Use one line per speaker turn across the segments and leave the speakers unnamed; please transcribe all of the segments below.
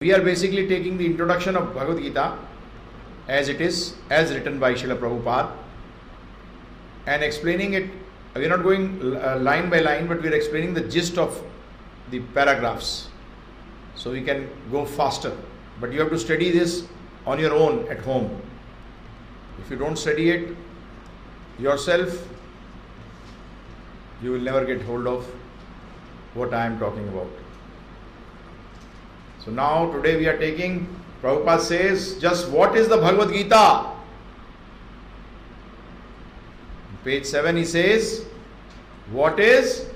We are basically taking the introduction of Bhagavad Gita as it is, as written by Srila Prabhupada, and explaining it. We are not going line by line, but we are explaining the gist of the paragraphs, so we can go faster. But you have to study this on your own at home. If you don't study it yourself, you will never get hold of what I am talking about. So now today we are taking, Prabhupada says, just what is the Bhagavad Gita? Page 7 he says, what is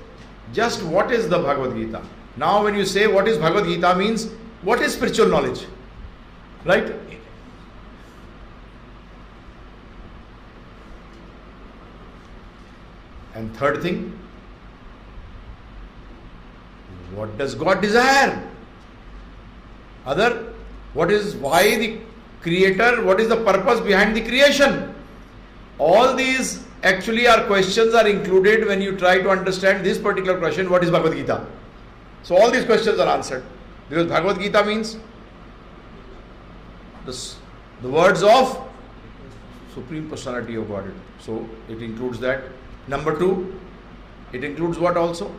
the Bhagavad Gita? Now when you say what is Bhagavad Gita means, what is spiritual knowledge? Right? And third thing, what does God desire? Why the creator, what is the purpose behind the creation? All these actually are questions are included when you try to understand this particular question, what is Bhagavad Gita? So all these questions are answered. Because Bhagavad Gita means the words of Supreme Personality of Godhead. So it includes that. Number 2, it includes what also?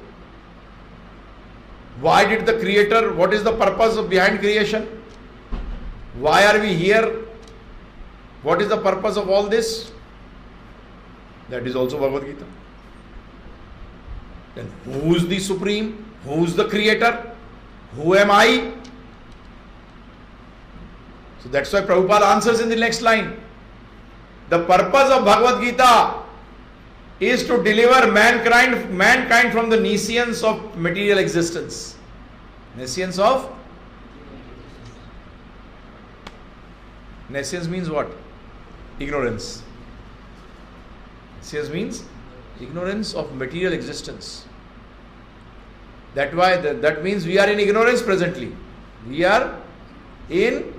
Why did the creator, what is the purpose behind creation? Why are we here? What is the purpose of all this? That is also Bhagavad Gita. Then who is the Supreme? Who is the creator? Who am I? So that's why Prabhupada answers in the next line. The purpose of Bhagavad Gita is to deliver mankind from the nescience of material existence. Nescience means what? Ignorance. Nescience means ignorance of material existence. That means we are in ignorance presently. We are in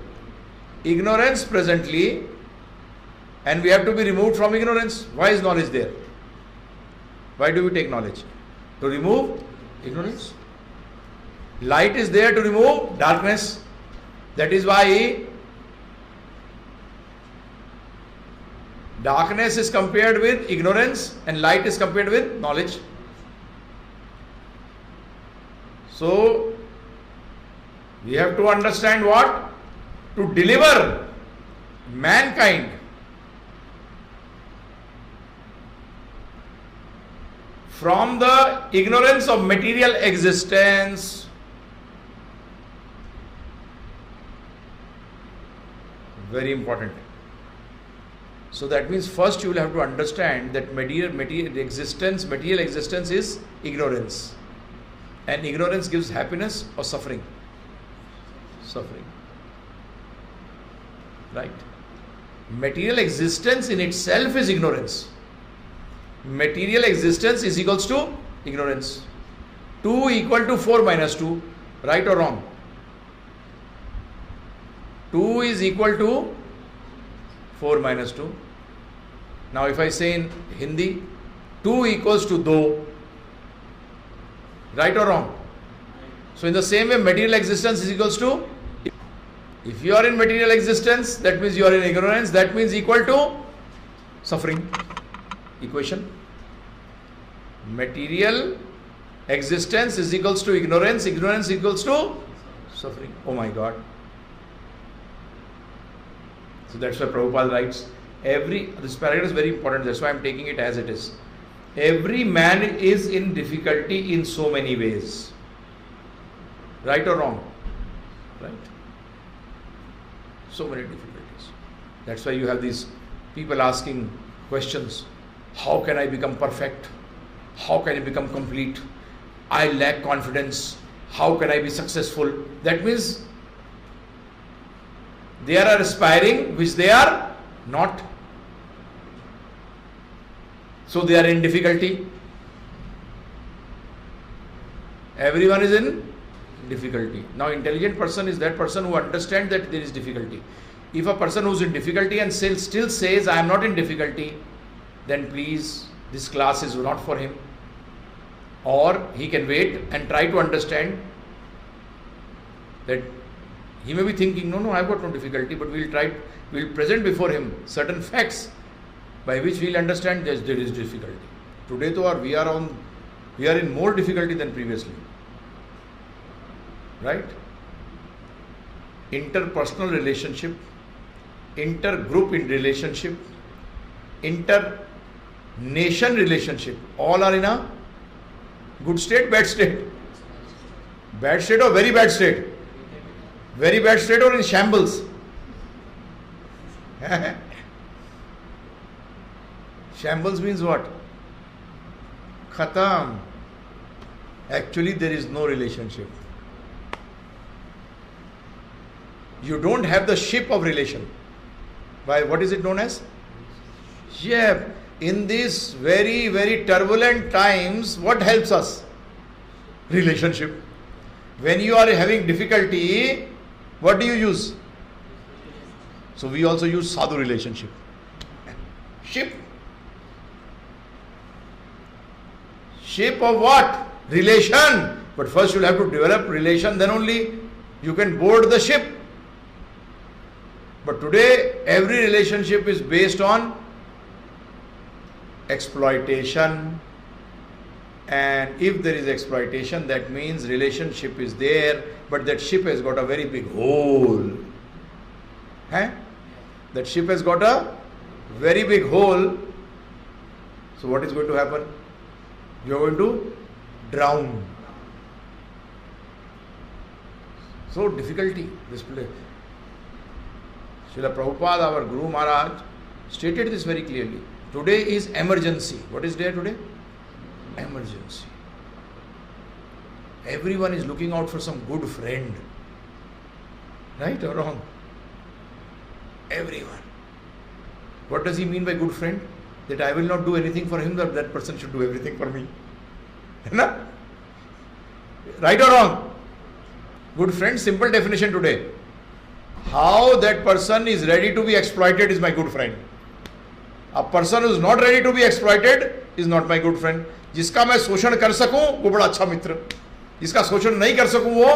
ignorance presently, and we have to be removed from ignorance. Why is knowledge there? Why do we take knowledge? To remove ignorance. Light is there to remove darkness. That is why darkness is compared with ignorance and light is compared with knowledge. So we have to understand what? To deliver mankind from the ignorance of material existence. Very important. So that means first you will have to understand that material existence is ignorance. And ignorance gives happiness or suffering? Suffering. Right? Material existence in itself is ignorance. Material existence is equals to ignorance. 2 equal to 4 minus 2. Right or wrong? 2 is equal to 4 minus 2. Now if I say in Hindi, 2 equals to 2. Right or wrong? So in the same way, material existence is equals to, if you are in material existence, that means you are in ignorance, that means equal to suffering. Equation. Material existence is equals to ignorance, ignorance equals to suffering. Oh my God. So that's why Prabhupada writes, this paragraph is very important, that's why I am taking it as it is. Every man is in difficulty in so many ways. Right or wrong? Right? So many difficulties. That's why you have these people asking questions. How can I become perfect? How can I become complete? I lack confidence. How can I be successful? That means they are aspiring which they are not. So they are in difficulty. Everyone is in difficulty. Now intelligent person is that person who understands that there is difficulty. If a person who is in difficulty and still says I am not in difficulty, then please, this class is not for him. Or he can wait and try to understand that He may be thinking, no, I've got no difficulty, but we'll present before him certain facts by which we'll understand that there is difficulty. Today, we are in more difficulty than previously. Right? Interpersonal relationship, intergroup in relationship, inter-nation relationship, all are in a good state, bad state. Bad state or very bad state? Very bad state or in shambles? Shambles means what? Khatam. Actually, there is no relationship. You don't have the ship of relation. Why? What is it known as? Ship. In these very, very turbulent times, what helps us? Relationship. When you are having difficulty, what do you use? So we also use sadhu relationship. Ship. Ship of what? Relation. But first you'll have to develop relation, then only you can board the ship. But today every relationship is based on exploitation. And if there is exploitation, that means relationship is there, but that ship has got a very big hole. That ship has got a very big hole. So what is going to happen? You are going to drown. So difficulty, this place. Srila Prabhupada, our Guru Maharaj, stated this very clearly. Today is emergency. What is there today? Emergency. Everyone is looking out for some good friend. Right or wrong? Everyone. What does he mean by good friend? That I will not do anything for him, that person should do everything for me. Right or wrong? Good friend, simple definition today. How that person is ready to be exploited is my good friend. A person who is not ready to be exploited is not my good friend. जिसका मैं शोषण कर सकूं वो बड़ा अच्छा मित्र, जिसका शोषण नहीं कर सकूं वो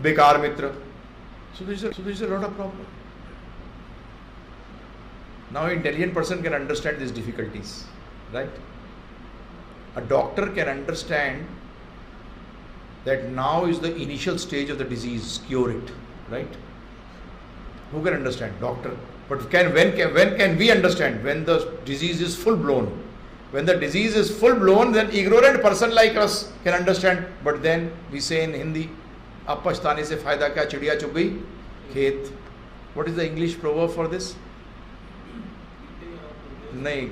बेकार मित्र. So there is a lot of problem. Now an intelligent person can understand these difficulties, right? A doctor can understand that now is the initial stage of the disease, cure it, right? Who can understand? Doctor. But when can we understand? When the disease is full blown. When the disease is full blown, then ignorant person like us can understand. But then we say in Hindi, "Ab pachtaane se fayda kya, chidiya chug gayi khet." What is the English proverb for this? Nahi.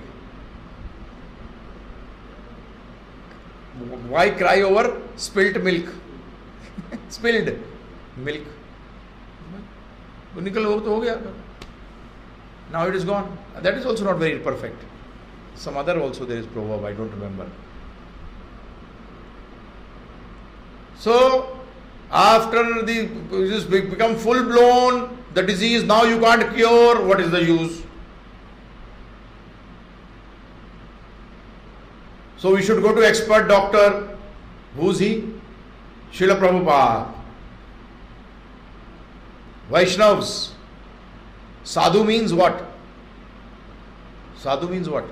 Why cry over spilt milk? Spilled milk. Now it is gone. That is also not very perfect. Some other also there is proverb, I don't remember. So after this become full blown, the disease now you can't cure, what is the use? So we should go to expert doctor. Who's he? Srila Prabhupada. Vaishnavas. Sadhu means what? Sadhu means what?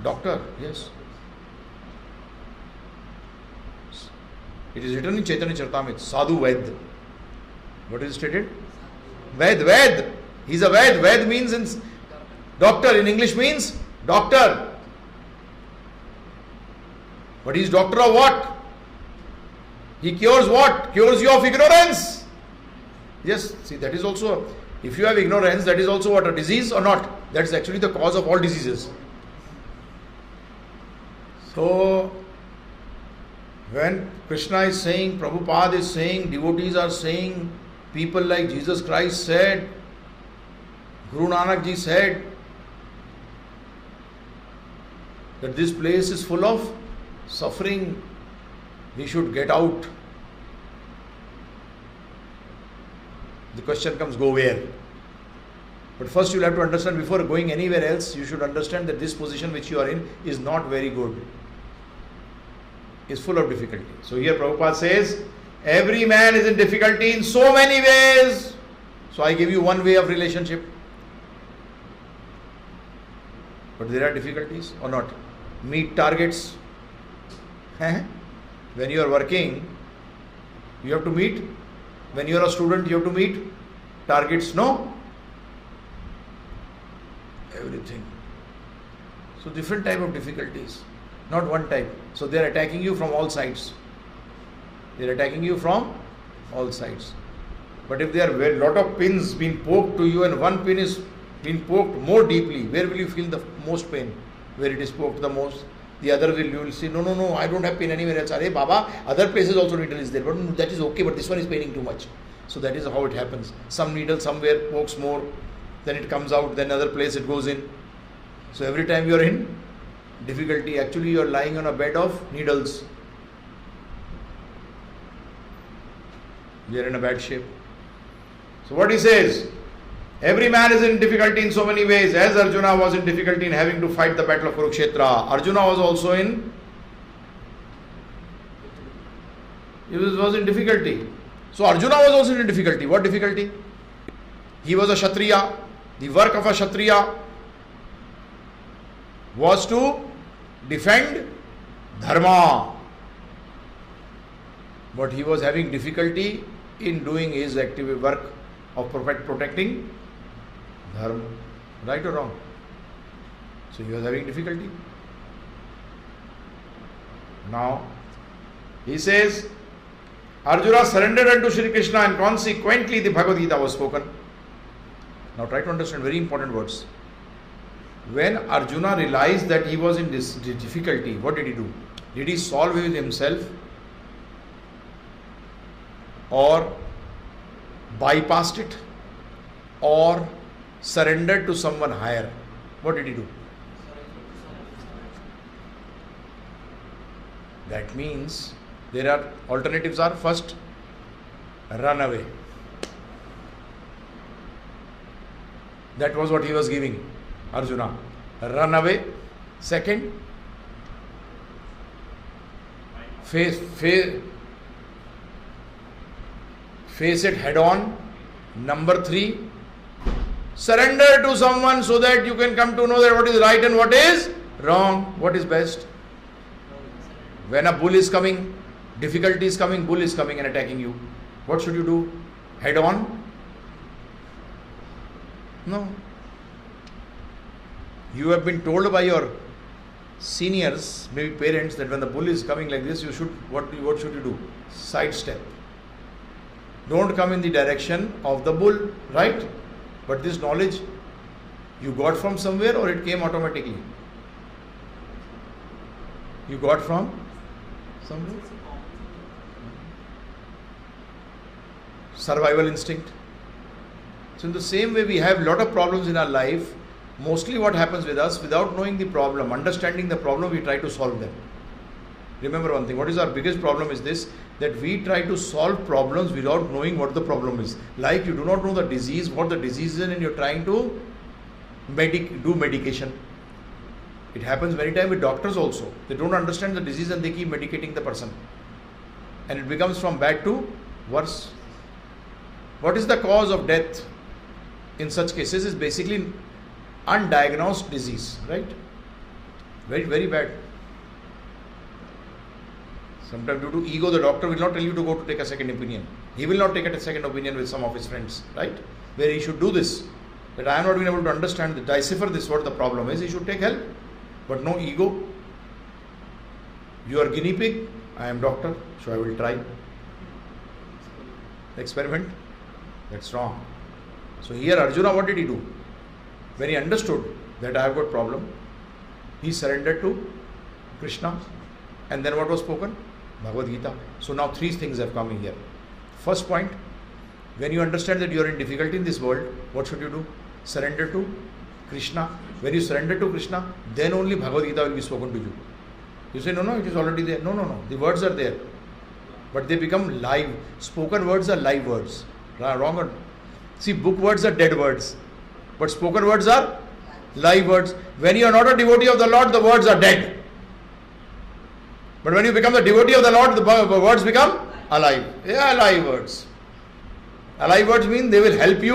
Doctor, yes. It is written in Chaitanya Charitamrita, Sadhu Ved. What is stated? Ved. He is a Ved. Ved means in doctor, in English means doctor. But he is doctor of what? He cures what? Cures you of ignorance. Yes, see, that is also, if you have ignorance, that is also what, a disease or not? That is actually the cause of all diseases. So, when Krishna is saying, Prabhupada is saying, devotees are saying, people like Jesus Christ said, Guru Nanak Ji said, that this place is full of suffering, we should get out. The question comes, go where? But first you will have to understand, before going anywhere else, you should understand that this position which you are in is not very good. Is full of difficulty. So here Prabhupada says, every man is in difficulty in so many ways. So I give you one way of relationship. But there are difficulties or not? Meet targets. When you are working, you have to meet. When you are a student, you have to meet targets. No? Everything. So different type of difficulties. Not one type. So they are attacking you from all sides. They are attacking you from all sides. But if there are a lot of pins being poked to you and one pin is being poked more deeply, where will you feel the most pain? Where it is poked the most. The other you will say, no, I don't have pain anywhere else. Arey Baba, other places also needle is there, but that is okay, but this one is paining too much. So that is how it happens. Some needle somewhere pokes more, then it comes out, then other place it goes in. So every time you are in difficulty, actually you are lying on a bed of needles. You are in a bad shape. So what he says, every man is in difficulty in so many ways. As Arjuna was in difficulty in having to fight the battle of Kurukshetra, Arjuna was also in difficulty. So Arjuna was also in difficulty. What difficulty? He was a Kshatriya. The work of a Kshatriya was to defend Dharma. But he was having difficulty in doing his active work of protecting Dharma. Right or wrong? So he was having difficulty. Now, he says, Arjuna surrendered unto Shri Krishna and consequently the Bhagavad Gita was spoken. Now try to understand very important words. When Arjuna realized that he was in this difficulty, what did he do? Did he solve it with himself? Or bypassed it? Or surrendered to someone higher? What did he do? That means there are alternatives are first, run away. That was what he was giving Arjuna. Run away. Second, face it head on. Number 3, surrender to someone so that you can come to know that what is right and what is wrong, what is best. When a bull is coming, difficulty is coming, bull is coming and attacking you, what should you do? Head on? No. You have been told by your seniors, maybe parents, that when the bull is coming like this, you should, what should you do? Sidestep. Don't come in the direction of the bull, right? But this knowledge you got from somewhere or it came automatically? You got from somewhere? Survival instinct. So in the same way we have a lot of problems in our life. Mostly what happens with us, without knowing the problem, understanding the problem, we try to solve them. Remember one thing, what is our biggest problem is this, that we try to solve problems without knowing what the problem is. Like you do not know the disease, what the disease is, and you're trying to do medication. It happens many times with doctors also. They don't understand the disease and they keep medicating the person. And it becomes from bad to worse. What is the cause of death in such cases is basically undiagnosed disease, right? Very, very bad. Sometimes due to ego, the doctor will not tell you to go to take a second opinion. He will not take a second opinion with some of his friends, right? Where he should do this. That I am not being able to understand, decipher this, what the problem is. He should take help. But no ego. You are guinea pig, I am doctor, so I will try. Experiment. That's wrong. So here Arjuna, what did he do? When he understood that I have got problem, he surrendered to Krishna. And then what was spoken? Bhagavad Gita. So now 3 things have come in here. First point, when you understand that you are in difficulty in this world, what should you do? Surrender to Krishna. When you surrender to Krishna, then only Bhagavad Gita will be spoken to you. You say, no, it is already there. No. The words are there. But they become live. Spoken words are live words. Wrong or? See, book words are dead words. But spoken words are live words. When you are not a devotee of the Lord, the words are dead. But when you become the devotee of the Lord, the words become alive. Yeah, alive words. Alive words mean they will help you.